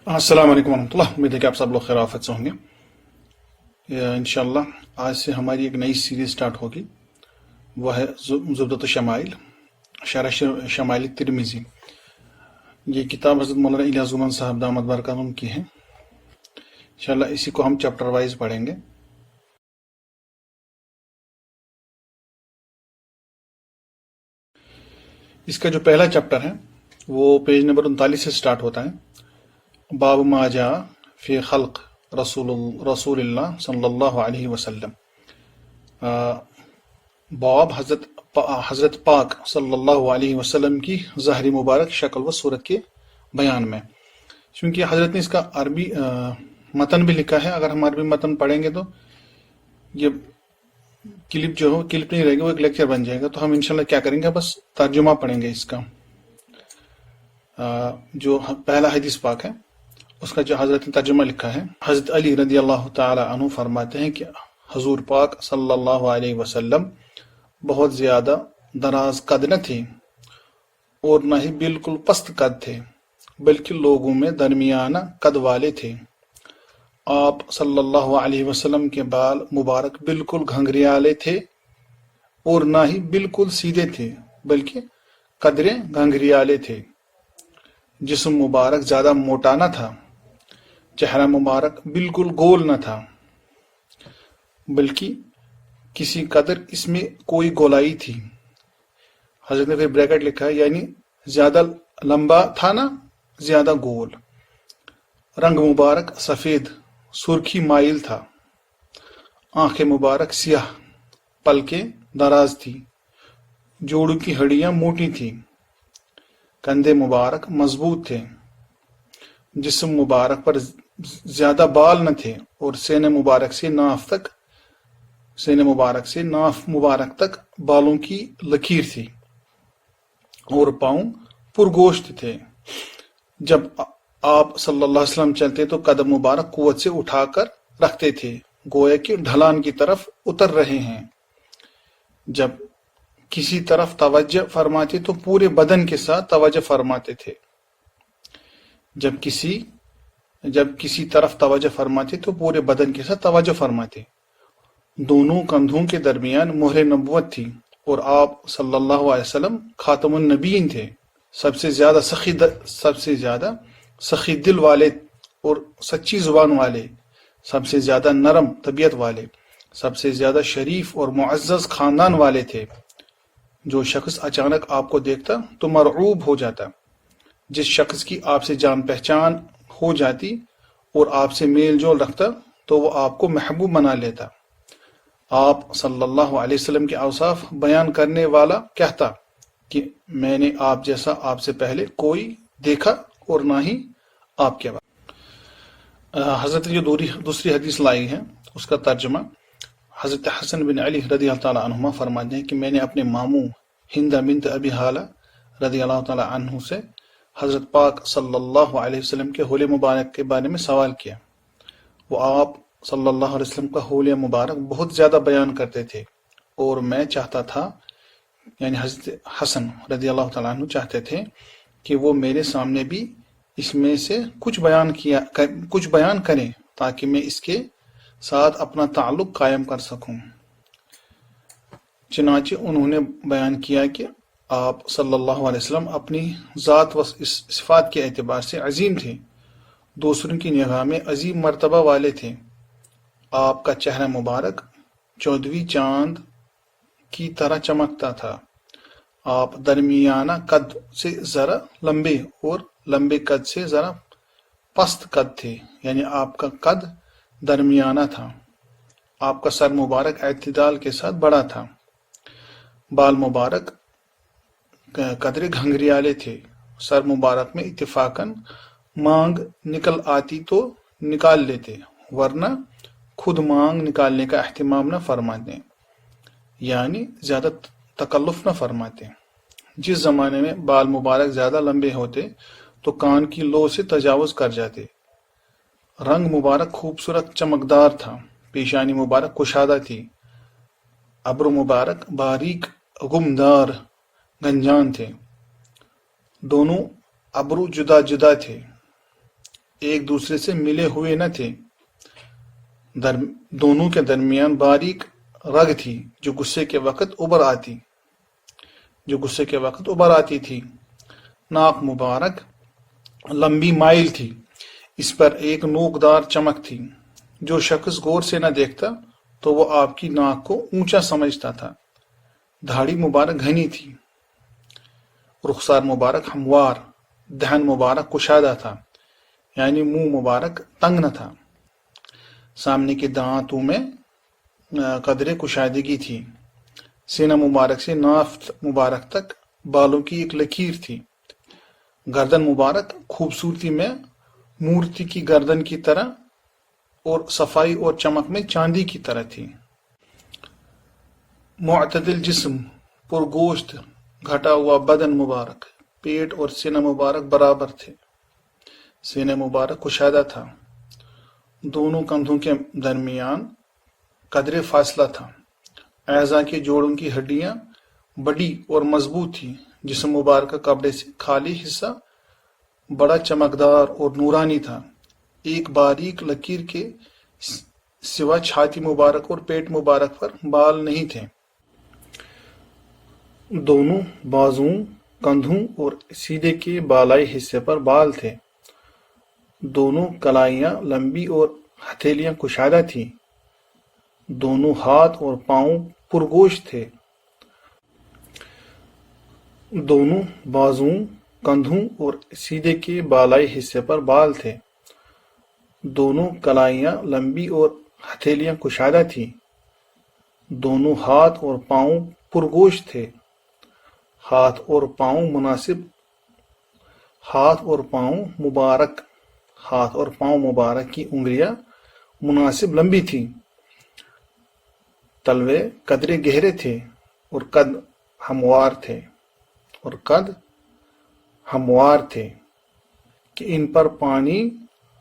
अस्सलाम वालेकुम वरहमतुल्लाह। उम्मीद है कि आप सब लोग खैर आफियत से होंगे। इंशाल्लाह आज से हमारी एक नई सीरीज स्टार्ट होगी, वह है ज़ुबदत शमाइल शरह शमाइल तिरमिज़ी। ये किताब हज़रत मौलाना इलियास गुमान साहब दामत बरकातुहू की है। इंशाल्लाह इसी को हम चैप्टर वाइज पढ़ेंगे। इसका जो पहला चैप्टर है वो पेज नंबर 39 से स्टार्ट होता है। बाब मा जा फी खल्क रसूलुल्लाह सल्लल्लाहु अलैहि वसल्लम। बाब हज़रत पाक सल्लल्लाहु अलैहि वसल्लम की ज़ाहिरी मुबारक शक्ल व सूरत के बयान में। क्योंकि हज़रत ने इसका अरबी मतन भी लिखा है। अगर हम अरबी मतन पढ़ेंगे तो ये क्लिप जो हो क्लिप नहीं रहेगी, वो एक लेक्चर बन जाएगा। तो हम इंशाल्लाह क्या करेंगे, बस तर्जुमा पढ़ेंगे इसका। जो पहला हदीस पाक है उसका जो हजरत ने तर्जुमा लिखा है, हजरत अली रदी अल्लाह ताला अन्हु फरमाते हैं कि हजूर पाक सल्लल्लाहु अलैहि वसल्लम बहुत ज्यादा दराज कद न थे और न ही बिल्कुल पस्त कद थे, बल्कि लोगों में दरमियाना कद वाले थे। आप सल्लल्लाहु अलैहि वसल्लम के बाल मुबारक बिल्कुल घंघरियाले थे और ना ही बिल्कुल सीधे थे, बल्कि कदरे घंघरियाले थे। जिस्म मुबारक ज्यादा मोटा न था, चेहरा मुबारक बिल्कुल गोल न था, बल्कि किसी कदर इसमें कोई गोलाई थी। हजरत ने फिर ब्रैकेट लिखा है, यानी ज्यादा लंबा था ना ज्यादा गोल। रंग मुबारक सफेद सुर्खी माइल था। आंखें मुबारक सियाह, पलकें दराज थी, जोड़ों की हड्डियां मोटी थी। कंधे मुबारक मजबूत थे। जिस्म मुबारक पर ज्यादा बाल न थे और सीने मुबारक से नाफ मुबारक तक बालों की लकीर थी और पांव पुरगोश्त थे। जब आप सल्लल्लाहु अलैहि वसल्लम चलते तो कदम मुबारक कुव्वत से उठाकर रखते थे, गोया कि ढलान की तरफ उतर रहे हैं। जब किसी तरफ तवज्जो फरमाते तो पूरे बदन के साथ तवज्जो फरमाते थे। जब किसी तरफ तवज्जो फरमाते तो पूरे बदन के साथ तवज्जो फरमाते। दोनों कंधों के दरमियान मोहर नबुवत थी और आप सल्लल्लाहु अलैहि वसल्लम खातमुन नबीयीन थे। सबसे ज्यादा सखी दिल वाले और सच्ची जुबान वाले, सबसे ज्यादा नरम तबीयत वाले, सबसे ज्यादा शरीफ और मुअज़्ज़ज़ खानदान वाले थे। जो शख्स अचानक आपको देखता तो मरऊब हो जाता। जिस शख्स की आपसे जान पहचान हो जाती और आपसे मेल जोल रखता तो वो आपको महबूब बना लेता। आप सल्लल्लाहु अलैहि वसल्लम के औसाफ बयान करने वाला कहता कि मैंने आप जैसा आपसे पहले कोई देखा और ना ही आपके बाद। हजरत जो दूसरी हदीस लाई है उसका तर्जुमा, हजरत हसन बिन अली रदी अल्लाह ताला अन्हुमा फरमाते हैं कि मैंने अपने मामू हिंदा बिन्त अबी हाला रदी अल्लाह ताला अन्हु से हजरत पाक सल्लल्लाहु अलैहि वसल्लम के होले मुबारक के बारे में सवाल किया। वो आप सल्लल्लाहु अलैहि वसल्लम का होले मुबारक बहुत ज्यादा बयान करते थे और मैं चाहता था, यानी हजरत हसन रदी अल्लाह ताला अन्हु चाहते थे कि वो मेरे सामने भी इसमें से कुछ बयान करें ताकि मैं इसके साथ अपना ताल्लुक कायम कर सकूं। चनाचे उन्होंने बयान किया कि आप सल्लल्लाहु अलैहि वसल्लम अपनी ज़ात व सिफात के एतबार से अजीम थे, दूसरों की निगाह में अजीम मर्तबा वाले थे। आपका चेहरा मुबारक 14वीं चांद की तरह चमकता था। आप दरमियाना कद से जरा लंबे और लंबे कद से जरा पस्त कद थे, यानी आपका कद दरमियाना था। आपका सर मुबारक एतदाल के साथ बड़ा था। बाल मुबारक कदरे घंघरियाले थे। सर मुबारक में इत्तिफाकन मांग निकल आती तो निकाल लेते, वरना खुद मांग निकालने का एहतिमाम न फरमाते, यानी ज्यादा तकल्लुफ न फरमाते। जिस जमाने में बाल मुबारक ज्यादा लंबे होते तो कान की लो से तजावुज कर जाते। रंग मुबारक खूबसूरत चमकदार था। पेशानी मुबारक कुशादा थी। अब्र मुबारक बारीक गुमदार गंजान थे। दोनों अब्रू जुदा जुदा थे। ایک دوسرے سے ملے ہوئے نہ تھے، دونوں کے درمیان باریک رگ تھی جو غصے کے وقت ابھر آتی تھی۔ ناک مبارک لمبی مائل تھی، اس پر ایک نوکدار چمک تھی۔ جو شخص غور سے نہ دیکھتا تو وہ آپ کی ناک کو اونچا سمجھتا تھا۔ دھاڑی مبارک گھنی تھی، رخسار مبارک ہموار، دہن مبارک کشادہ تھا، یعنی منہ مبارک تنگ نہ تھا۔ سامنے کے دانتوں میں قدرے کشادگی تھی۔ سینہ مبارک سے ناف مبارک تک بالوں کی ایک لکیر تھی۔ گردن مبارک خوبصورتی میں مورتی کی گردن کی طرح اور صفائی اور چمک میں چاندی کی طرح تھی۔ معتدل جسم، پرگوشت گھٹا ہوا بدن مبارک، پیٹ اور سینہ مبارک برابر تھے۔ سینہ مبارک کشادہ تھا، دونوں کندھوں کے درمیان قدرے فاصلہ تھا۔ اعضاء کے جوڑوں کی ہڈیاں بڑی اور مضبوط تھی۔ جسم مبارک کا کپڑے سے خالی حصہ بڑا چمکدار اور نورانی تھا۔ ایک باریک لکیر کے سوا چھاتی مبارک اور پیٹ مبارک پر بال نہیں تھے۔ دونوں بازوؤں، کندھوں اور سیدھے کے بالائی حصے پر بال تھے۔ دونوں کلائیاں لمبی اور ہتھیلیاں کشادہ تھیں۔ دونوں ہاتھ اور پاؤں پرگوشت تھے۔ دونوں بازوؤں، کندھوں اور سیدھے کے بالائی حصے پر بال تھے۔ دونوں کلائیاں لمبی اور ہتھیلیاں کشادہ تھیں۔ دونوں ہاتھ اور پاؤں پرگوشت تھے۔ ہاتھ اور پاؤں مبارک کی انگلیاں مناسب لمبی تھیں۔ تلوے قدرے گہرے تھے اور قد ہموار تھے کہ ان پر پانی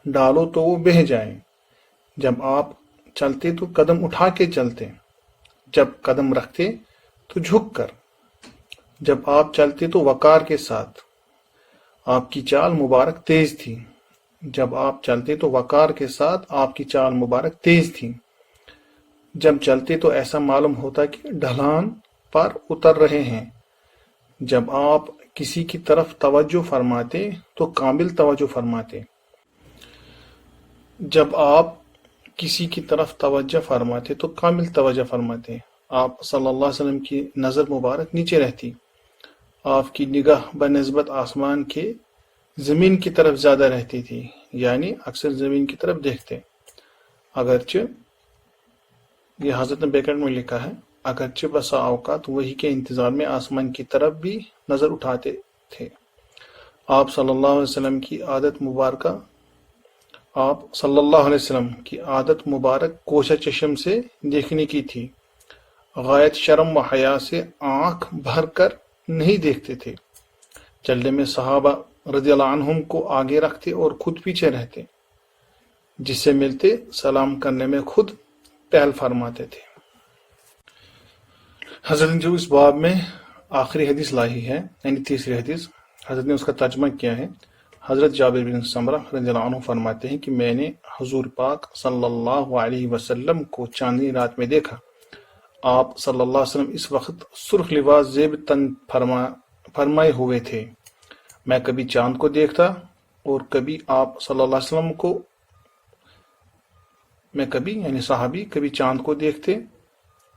ڈالو تو وہ بہہ جائیں۔ جب آپ چلتے تو قدم اٹھا کے چلتے، جب قدم رکھتے تو جھک کر، جب آپ چلتے تو وقار کے ساتھ۔ آپ کی چال مبارک تیز تھی، جب آپ چلتے تو وقار کے ساتھ آپ کی چال مبارک تیز تھی۔ جب چلتے تو ایسا معلوم ہوتا کہ ڈھلان پر اتر رہے ہیں۔ جب آپ کسی کی طرف توجہ فرماتے تو کامل توجہ فرماتے۔ جب آپ کسی کی طرف توجہ فرماتے تو کامل توجہ فرماتے۔ آپ صلی اللہ علیہ وسلم کی نظر مبارک نیچے رہتی۔ آپ کی نگاہ بنسبت آسمان کے زمین کی طرف زیادہ رہتی تھی، یعنی اکثر زمین کی طرف دیکھتے۔ اگرچہ یہ حضرت نے بیکٹ میں لکھا ہے، اگرچہ بسا اوقات وحی کے انتظار میں آسمان کی طرف بھی نظر اٹھاتے تھے۔ آپ صلی اللہ علیہ وسلم کی عادت مبارک کوشہ چشم سے دیکھنے کی تھی۔ غایت شرم و حیا سے آنکھ بھر کر نہیں دیکھتے تھے۔ چلنے میں صحابہ رضی اللہ عنہم کو آگے رکھتے اور خود پیچھے رہتے۔ جس سے ملتے سلام کرنے میں خود پہل فرماتے تھے۔ حضرت نے جو اس باب میں آخری حدیث لائی ہے، یعنی تیسری حدیث، حضرت نے اس کا ترجمہ کیا ہے۔ حضرت جابر بن سمرہ رضی اللہ عنہ فرماتے ہیں کہ میں نے حضور پاک صلی اللہ علیہ وسلم کو چاندنی رات میں دیکھا۔ آپ صلی اللہ علیہ وسلم اس وقت سرخ لباس زیب تن فرمائے ہوئے تھے۔ میں کبھی چاند کو دیکھتا اور کبھی آپ صلی اللہ علیہ وسلم کو، یعنی صحابی کبھی چاند کو دیکھتے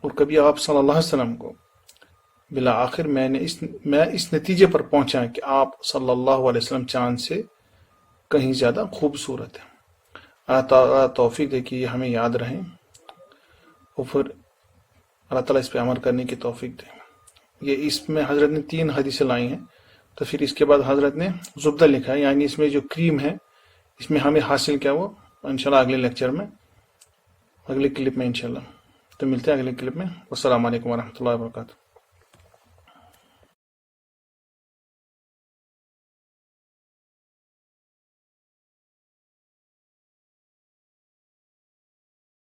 اور کبھی آپ صلی اللہ علیہ وسلم کو۔ بالآخر میں اس نتیجے پر پہنچا کہ آپ صلی اللہ علیہ وسلم چاند سے کہیں زیادہ خوبصورت ہیں۔ اللہ تعالیٰ توفیق دے کہ یہ ہمیں یاد رہیں اور پھر اللہ تعالیٰ اس پہ عمل کرنے کی توفیق دے۔ یہ اس میں حضرت نے 3 حدیثیں لائی ہیں، تو پھر اس کے بعد حضرت نے زبدہ لکھا ہے، یعنی اس میں جو کریم ہے، اس میں ہمیں حاصل کیا وہ انشاءاللہ اگلے لیکچر میں، اگلے کلپ میں انشاءاللہ۔ تو ملتے ہیں اگلے کلپ میں۔ السلام علیکم ورحمۃ اللہ وبرکاتہ۔